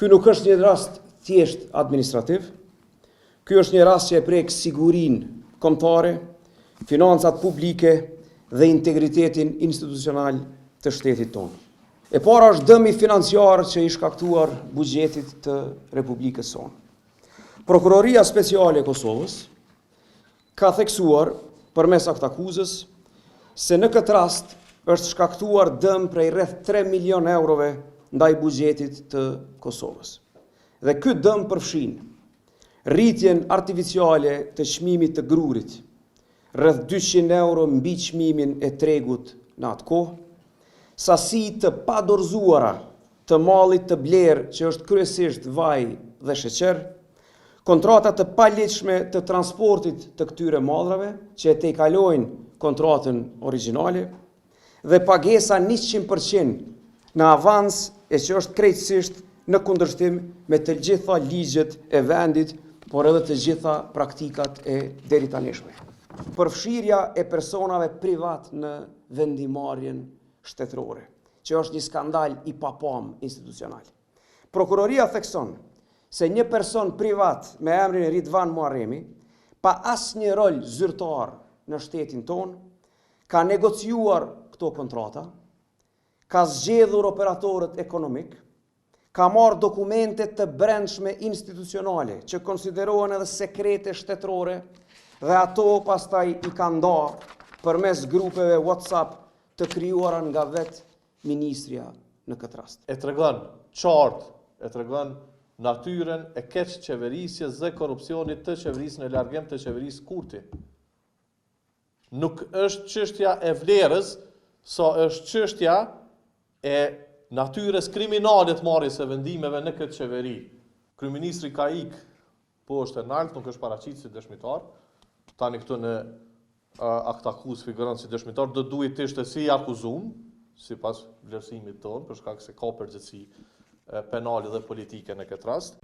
Ky nuk është një rast thjesht administrativ, ky është një rast që e prek sigurinë kombëtare, financat publike dhe integritetin institucional të shtetit tonë. E para është dëmi financiar që i shkaktuar buxhetit të Republikës sonë. Prokuroria Speciale e Kosovës ka theksuar përmes aktakuzës se në këtë rast është shkaktuar dëm prej rreth 3 milion eurove ndaj buxhetit të Kosovës. Dhe ky dëm përfshin rritjen artificiale të çmimit të grurit, rreth 200 euro mbi çmimin e tregut në atë kohë, sasi të padorzuara të mallit të blerë që është kryesisht vaj dhe sheqer, kontrata të palegjshme të transportit të këtyre mallrave që e tejkalojnë kontratën origjinale dhe pagesa 100% në avans e që është krejtësisht në kundërshtim me të gjitha ligjet e vendit, por edhe të gjitha praktikat e deritanishme. Përfshirja e personave privat në vendimarrjen shtetërore, që është një skandal i papam institucional. Prokuroria thekson se një person privat me emrin Ridvan Muharremi, pa asnjë rol zyrtar në shtetin tonë, ka negociuar këto kontrata, ka zgjedhur operatorët ekonomik, ka marrë dokumente të brendshme institucionale që konsiderohen edhe sekrete shtetërore dhe ato pastaj i ka ndarë përmes grupeve WhatsApp të krijuara nga vetë ministria në këtë rast. E tregon qartë, e tregon natyrën e keq qeverisjes dhe korrupsionit të qeverisë në largim të qeverisë Kurti. Nuk është çështja e vlerës, sa është çështja e natyrës kriminale të marrjes së vendimeve në këtë qeveri. Kryeministri ka ikë poshtë nalt, nuk është paraqitur si dëshmitar. Tani këtu në aktakuz figuron si dëshmitar, do duhet të ishte si akuzum, sipas vlerësimit tonë, për shkak se ka përgjegjësi penale dhe politike në këtë rast.